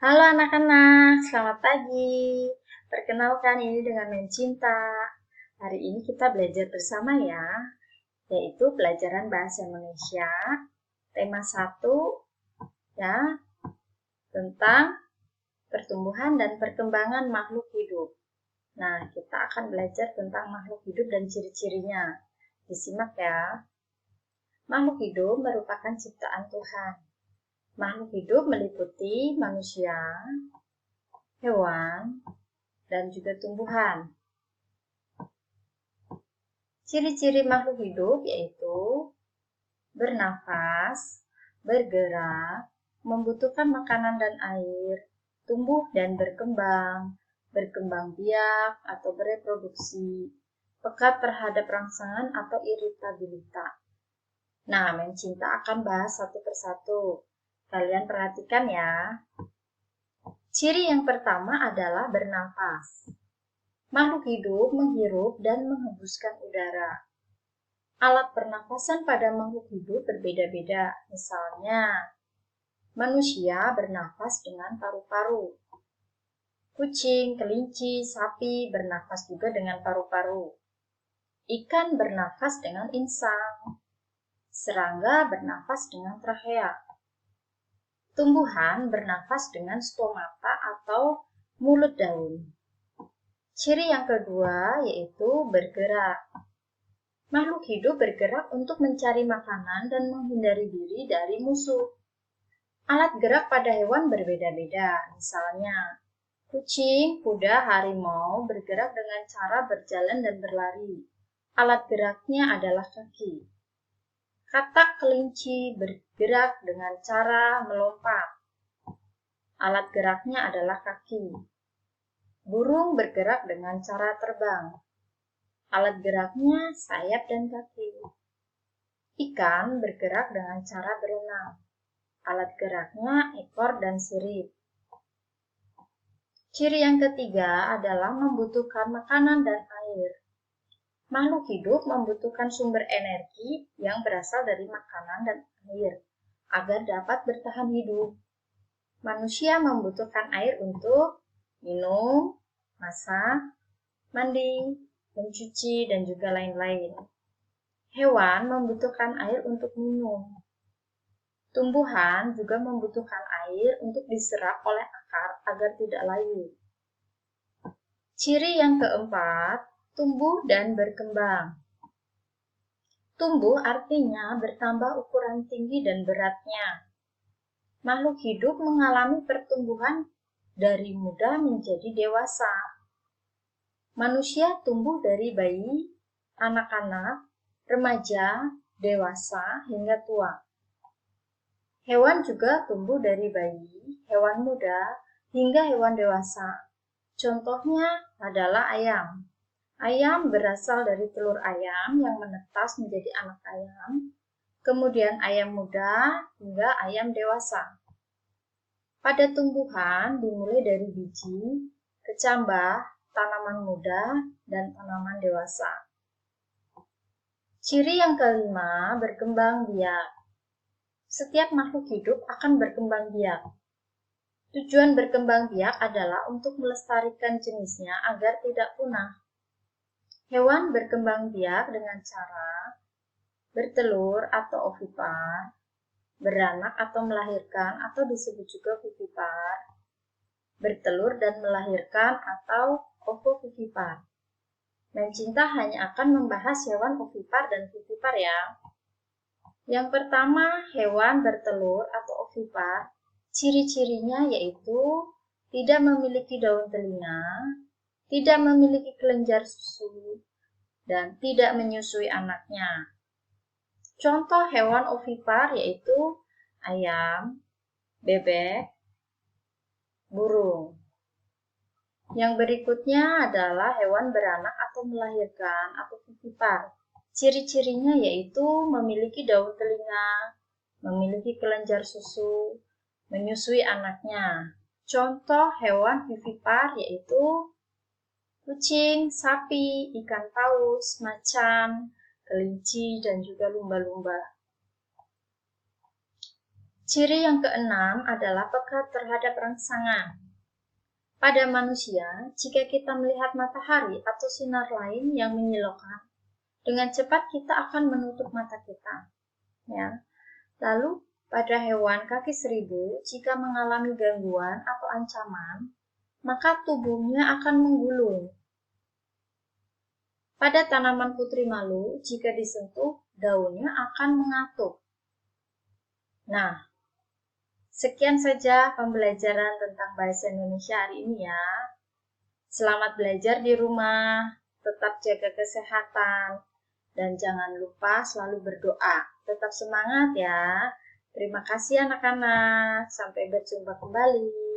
Halo anak-anak, selamat pagi. Perkenalkan ini dengan Mencinta. Hari ini kita belajar bersama ya, yaitu pelajaran bahasa Indonesia. Tema 1 ya, tentang pertumbuhan dan perkembangan makhluk hidup. Nah, kita akan belajar tentang makhluk hidup dan ciri-cirinya. Disimak ya. Makhluk hidup merupakan ciptaan Tuhan. Makhluk hidup meliputi manusia, hewan, dan juga tumbuhan. Ciri-ciri makhluk hidup yaitu bernafas, bergerak, membutuhkan makanan dan air, tumbuh dan berkembang biak atau bereproduksi, peka terhadap rangsangan atau iritabilitas. Nah, Mencinta akan bahas satu persatu. Kalian perhatikan ya. Ciri yang pertama adalah bernafas. Makhluk hidup menghirup dan menghembuskan udara. Alat pernafasan pada makhluk hidup berbeda-beda. Misalnya, manusia bernafas dengan paru-paru. Kucing, kelinci, sapi bernafas juga dengan paru-paru. Ikan bernafas dengan insang. Serangga bernafas dengan trachea. Tumbuhan bernafas dengan stomata atau mulut daun. Ciri yang kedua yaitu bergerak. Makhluk hidup bergerak untuk mencari makanan dan menghindari diri dari musuh. Alat gerak pada hewan berbeda-beda. Misalnya, kucing, kuda, harimau bergerak dengan cara berjalan dan berlari. Alat geraknya adalah kaki. Katak kelinci bergerak dengan cara melompat. Alat geraknya adalah kaki. Burung bergerak dengan cara terbang. Alat geraknya sayap dan kaki. Ikan bergerak dengan cara berenang. Alat geraknya ekor dan sirip. Ciri yang ketiga adalah membutuhkan makanan dan air. Makhluk hidup membutuhkan sumber energi yang berasal dari makanan dan air agar dapat bertahan hidup. Manusia membutuhkan air untuk minum, masak, mandi, mencuci, dan juga lain-lain. Hewan membutuhkan air untuk minum. Tumbuhan juga membutuhkan air untuk diserap oleh akar agar tidak layu. Ciri yang keempat, tumbuh dan berkembang. Tumbuh artinya bertambah ukuran tinggi dan beratnya. Makhluk hidup mengalami pertumbuhan dari muda menjadi dewasa. Manusia tumbuh dari bayi, anak-anak, remaja, dewasa, hingga tua. Hewan juga tumbuh dari bayi, hewan muda, hingga hewan dewasa. Contohnya adalah ayam. Ayam berasal dari telur ayam yang menetas menjadi anak ayam, kemudian ayam muda hingga ayam dewasa. Pada tumbuhan dimulai dari biji, kecambah, tanaman muda, dan tanaman dewasa. Ciri yang kelima, berkembang biak. Setiap makhluk hidup akan berkembang biak. Tujuan berkembang biak adalah untuk melestarikan jenisnya agar tidak punah. Hewan berkembang biak dengan cara bertelur atau ovipar, beranak atau melahirkan atau disebut juga vivipar, bertelur dan melahirkan atau ovovivipar. Mencinta hanya akan membahas hewan ovipar dan vivipar ya. Yang pertama, hewan bertelur atau ovipar. Ciri-cirinya yaitu tidak memiliki daun telinga, tidak memiliki kelenjar susu, dan tidak menyusui anaknya. Contoh hewan ovipar yaitu ayam, bebek, burung. Yang berikutnya adalah hewan beranak atau melahirkan atau vivipar. Ciri-cirinya yaitu memiliki daun telinga, memiliki kelenjar susu, menyusui anaknya. Contoh hewan vivipar yaitu kucing, sapi, ikan paus, macan, kelinci, dan juga lumba-lumba. Ciri yang keenam adalah peka terhadap rangsangan. Pada manusia, jika kita melihat matahari atau sinar lain yang menyilaukan, dengan cepat kita akan menutup mata kita. Ya. Lalu, pada hewan kaki seribu, jika mengalami gangguan atau ancaman, maka tubuhnya akan menggulung. Pada tanaman putri malu, jika disentuh, daunnya akan mengatup. Nah, sekian saja pembelajaran tentang bahasa Indonesia hari ini ya. Selamat belajar di rumah, tetap jaga kesehatan, dan jangan lupa selalu berdoa. Tetap semangat ya. Terima kasih anak-anak. Sampai berjumpa kembali.